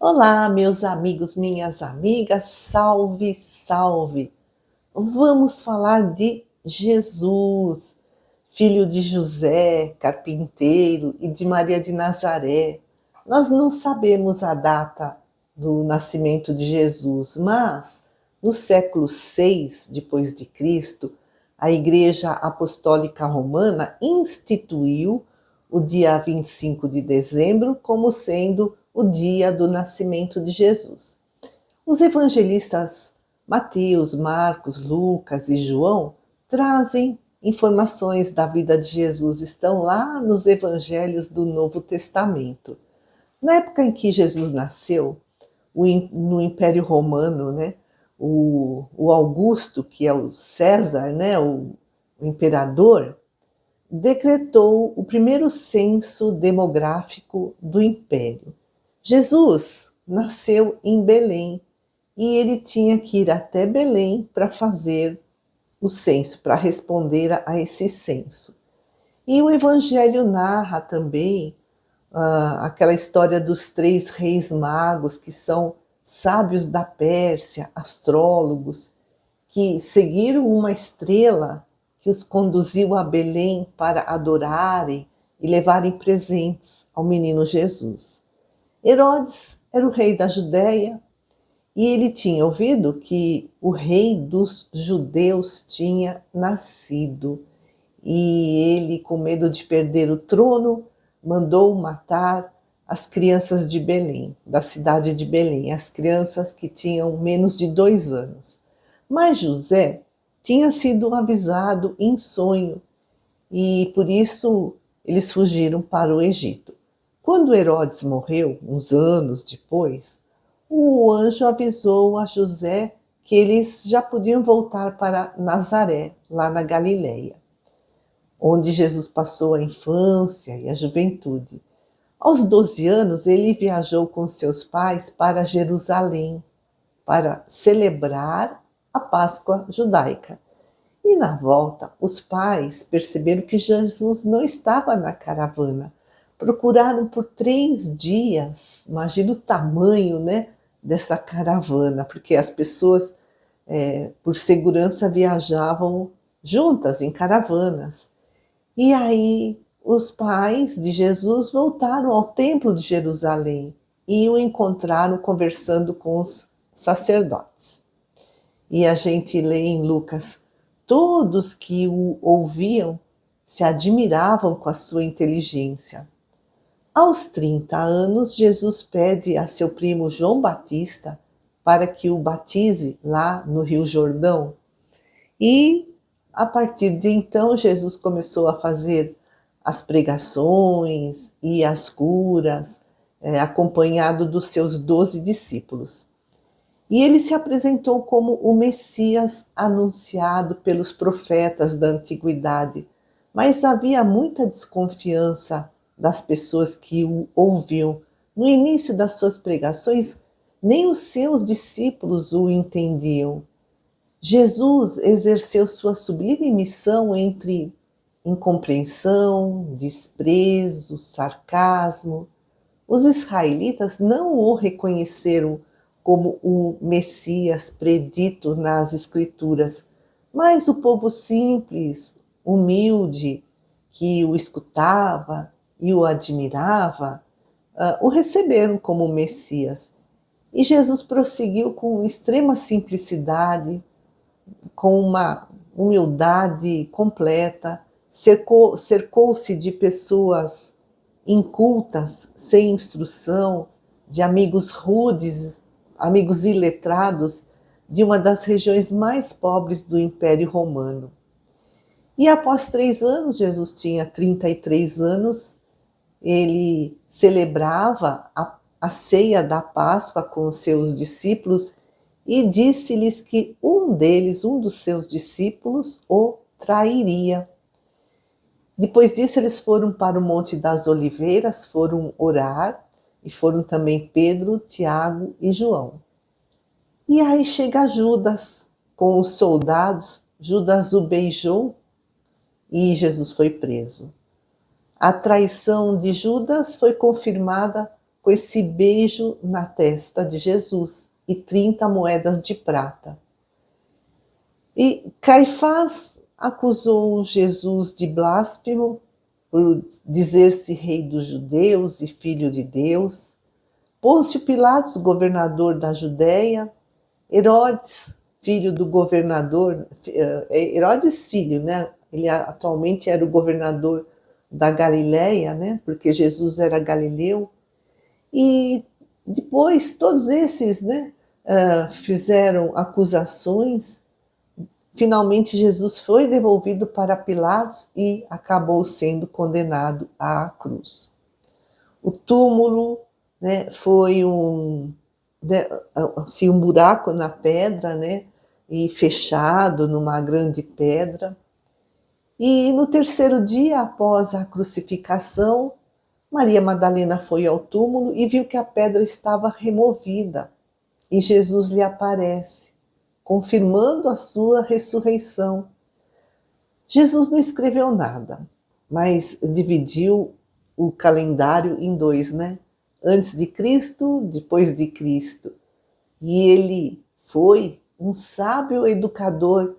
Olá, meus amigos, minhas amigas, salve, salve! Vamos falar de Jesus, filho de José, carpinteiro, e de Maria de Nazaré. Nós não sabemos a data do nascimento de Jesus, mas no século VI depois de Cristo, a Igreja Apostólica Romana instituiu o dia 25 de dezembro como sendo o dia do nascimento de Jesus. Os evangelistas Mateus, Marcos, Lucas e João trazem informações da vida de Jesus, estão lá nos evangelhos do Novo Testamento. Na época em que Jesus nasceu, no Império Romano, né, o Augusto, que é o César, né, o imperador, decretou o primeiro censo demográfico do Império. Jesus nasceu em Belém e ele tinha que ir até Belém para fazer o censo, para responder a esse censo. E o Evangelho narra também aquela história dos 3 reis magos, que são sábios da Pérsia, astrólogos, que seguiram uma estrela que os conduziu a Belém para adorarem e levarem presentes ao menino Jesus. Herodes era o rei da Judéia e ele tinha ouvido que o rei dos judeus tinha nascido. E ele, com medo de perder o trono, mandou matar as crianças de Belém, da cidade de Belém, as crianças que tinham menos de 2 anos. Mas José tinha sido avisado em sonho e por isso eles fugiram para o Egito. Quando Herodes morreu, uns anos depois, o anjo avisou a José que eles já podiam voltar para Nazaré, lá na Galileia, onde Jesus passou a infância e a juventude. Aos 12 anos, ele viajou com seus pais para Jerusalém para celebrar a Páscoa judaica. E na volta, os pais perceberam que Jesus não estava na caravana. Procuraram por 3 dias, imagina o tamanho, né, dessa caravana, porque as pessoas, por segurança, viajavam juntas em caravanas. E aí os pais de Jesus voltaram ao templo de Jerusalém e o encontraram conversando com os sacerdotes. E a gente lê em Lucas: todos que o ouviam se admiravam com a sua inteligência. Aos 30 anos, Jesus pede a seu primo João Batista para que o batize lá no Rio Jordão. E a partir de então, Jesus começou a fazer as pregações e as curas, acompanhado dos seus 12 discípulos. E ele se apresentou como o Messias anunciado pelos profetas da antiguidade, mas havia muita desconfiança das pessoas que o ouviam. No início das suas pregações, nem os seus discípulos o entendiam. Jesus exerceu sua sublime missão entre incompreensão, desprezo, sarcasmo. Os israelitas não o reconheceram como o Messias predito nas Escrituras, mas o povo simples, humilde, que o escutava e o admirava, o receberam como Messias. E Jesus prosseguiu com extrema simplicidade, com uma humildade completa, cercou-se de pessoas incultas, sem instrução, de amigos rudes, amigos iletrados, de uma das regiões mais pobres do Império Romano. E após 3 anos, Jesus tinha 33 anos, ele celebrava a ceia da Páscoa com os seus discípulos e disse-lhes que um dos seus discípulos, o trairia. Depois disso, eles foram para o Monte das Oliveiras, foram orar, e foram também Pedro, Tiago e João. E aí chega Judas com os soldados, Judas o beijou e Jesus foi preso. A traição de Judas foi confirmada com esse beijo na testa de Jesus e 30 moedas de prata. E Caifás acusou Jesus de blasfemo por dizer-se rei dos judeus e filho de Deus. Pôncio Pilatos, governador da Judéia, Herodes, filho do governador, Herodes filho, né? Ele atualmente era o governador da Galileia, né? Porque Jesus era galileu. E depois todos esses, né, fizeram acusações. Finalmente Jesus foi devolvido para Pilatos e acabou sendo condenado à cruz. O túmulo, né, foi assim, um buraco na pedra, né, e fechado numa grande pedra. E no terceiro dia após a crucificação, Maria Madalena foi ao túmulo e viu que a pedra estava removida. E Jesus lhe aparece, confirmando a sua ressurreição. Jesus não escreveu nada, mas dividiu o calendário em dois, né? Antes de Cristo, depois de Cristo. E ele foi um sábio educador,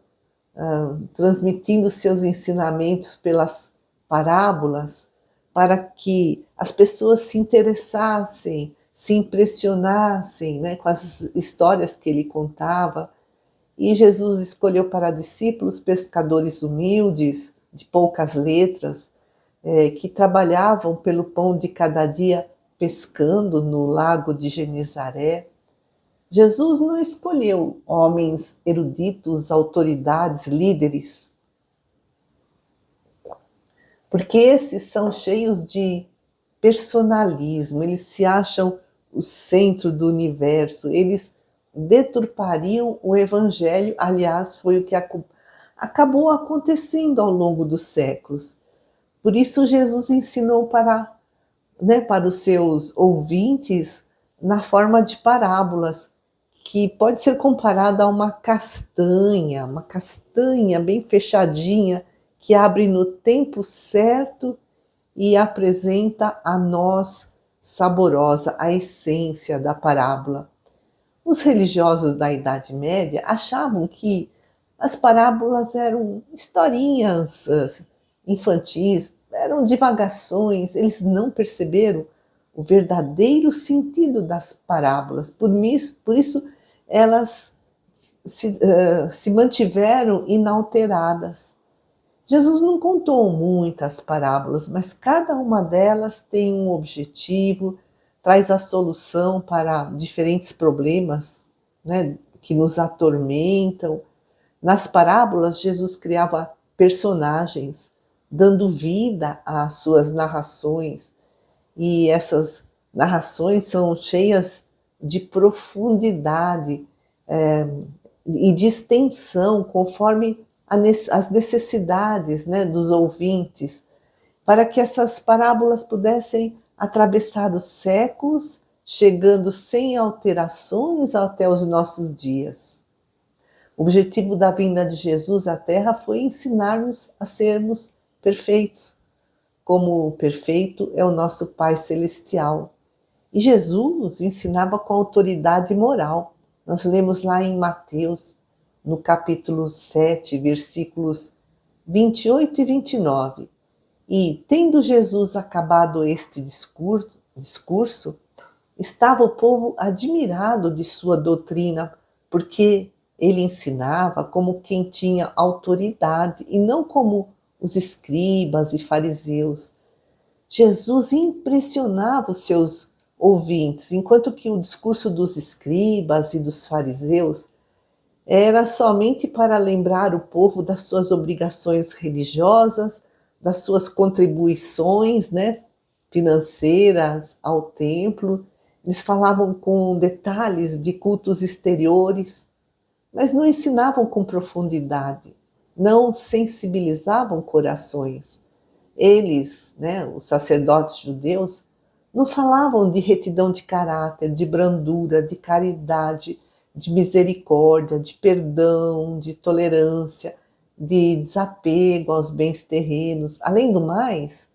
transmitindo seus ensinamentos pelas parábolas, para que as pessoas se interessassem, se impressionassem, né, com as histórias que ele contava. E Jesus escolheu para discípulos pescadores humildes, de poucas letras, que trabalhavam pelo pão de cada dia pescando no lago de Genezaré. Jesus não escolheu homens eruditos, autoridades, líderes, porque esses são cheios de personalismo, eles se acham o centro do universo, eles deturpariam o evangelho. Aliás, foi o que acabou acontecendo ao longo dos séculos. Por isso Jesus ensinou para os seus ouvintes na forma de parábolas, que pode ser comparada a uma castanha bem fechadinha, que abre no tempo certo e apresenta a noz saborosa, a essência da parábola. Os religiosos da Idade Média achavam que as parábolas eram historinhas infantis, eram divagações, eles não perceberam o verdadeiro sentido das parábolas. Por isso elas se mantiveram inalteradas. Jesus não contou muitas parábolas, mas cada uma delas tem um objetivo, traz a solução para diferentes problemas, né, que nos atormentam. Nas parábolas, Jesus criava personagens, dando vida às suas narrações. E essas narrações são cheias de profundidade e de extensão, conforme as necessidades, né, dos ouvintes, para que essas parábolas pudessem atravessar os séculos, chegando sem alterações até os nossos dias. O objetivo da vinda de Jesus à Terra foi ensinar-nos a sermos perfeitos, como perfeito é o nosso Pai Celestial. E Jesus ensinava com autoridade moral. Nós lemos lá em Mateus, no capítulo 7, versículos 28 e 29. E, tendo Jesus acabado este discurso, estava o povo admirado de sua doutrina, porque ele ensinava como quem tinha autoridade e não como os escribas e fariseus. Jesus impressionava os seus ouvintes, enquanto que o discurso dos escribas e dos fariseus era somente para lembrar o povo das suas obrigações religiosas, das suas contribuições, né, financeiras ao templo. Eles falavam com detalhes de cultos exteriores, mas não ensinavam com profundidade, não sensibilizavam corações. Eles, né, os sacerdotes judeus, não falavam de retidão de caráter, de brandura, de caridade, de misericórdia, de perdão, de tolerância, de desapego aos bens terrenos. Além do mais,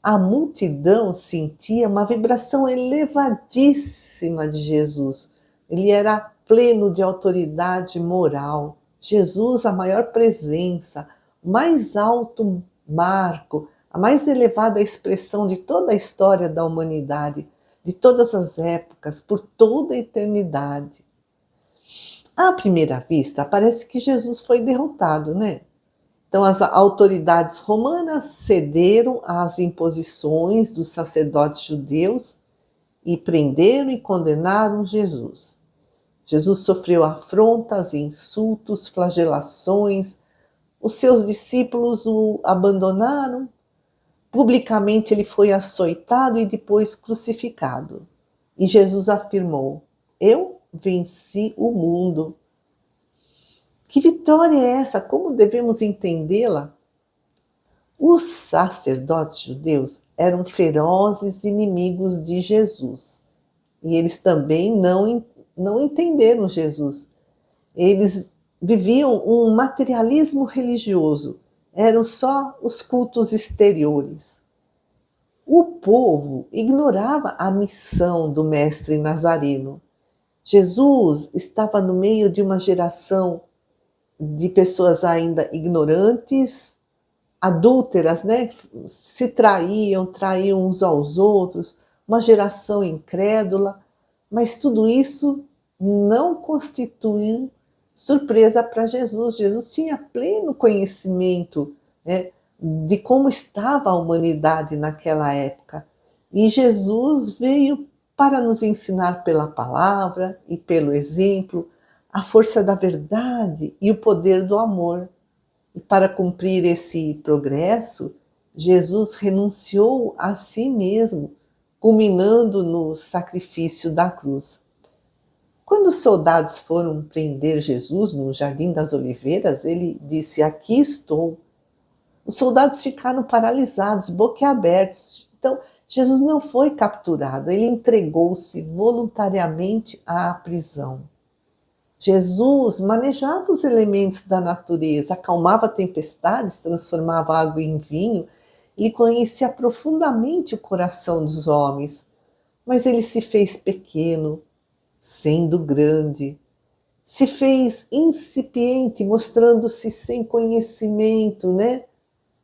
A multidão sentia uma vibração elevadíssima de Jesus. Ele era pleno de autoridade moral. Jesus, a maior presença, o mais alto marco, a mais elevada expressão de toda a história da humanidade, de todas as épocas, por toda a eternidade. À primeira vista, parece que Jesus foi derrotado, né? Então, as autoridades romanas cederam às imposições dos sacerdotes judeus e prenderam e condenaram Jesus. Jesus sofreu afrontas, insultos, flagelações. Os seus discípulos o abandonaram. Publicamente ele foi açoitado e depois crucificado. E Jesus afirmou: eu venci o mundo. Que vitória é essa? Como devemos entendê-la? Os sacerdotes judeus eram ferozes inimigos de Jesus. E eles também não entenderam Jesus. Eles viviam um materialismo religioso. Eram só os cultos exteriores. O povo ignorava a missão do mestre nazareno. Jesus estava no meio de uma geração de pessoas ainda ignorantes, adúlteras, né? Se traíam uns aos outros, uma geração incrédula, mas tudo isso não constituiu surpresa para Jesus. Jesus tinha pleno conhecimento, né, de como estava a humanidade naquela época. E Jesus veio para nos ensinar pela palavra e pelo exemplo a força da verdade e o poder do amor. E para cumprir esse progresso, Jesus renunciou a si mesmo, culminando no sacrifício da cruz. Quando os soldados foram prender Jesus no Jardim das Oliveiras, ele disse: aqui estou. Os soldados ficaram paralisados, boquiabertos. Então, Jesus não foi capturado, ele entregou-se voluntariamente à prisão. Jesus manejava os elementos da natureza, acalmava tempestades, transformava água em vinho. Ele conhecia profundamente o coração dos homens, mas ele se fez pequeno, sendo grande. Se fez incipiente, mostrando-se sem conhecimento, né?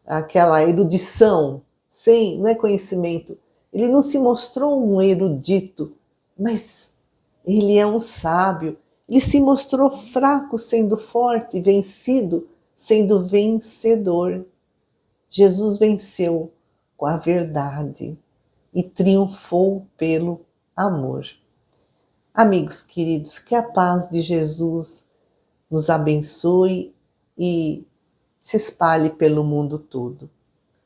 Aquela erudição, não é conhecimento. Ele não se mostrou um erudito, mas ele é um sábio. Ele se mostrou fraco, sendo forte, vencido, sendo vencedor. Jesus venceu com a verdade e triunfou pelo amor. Amigos queridos, que a paz de Jesus nos abençoe e se espalhe pelo mundo todo.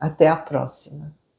Até a próxima.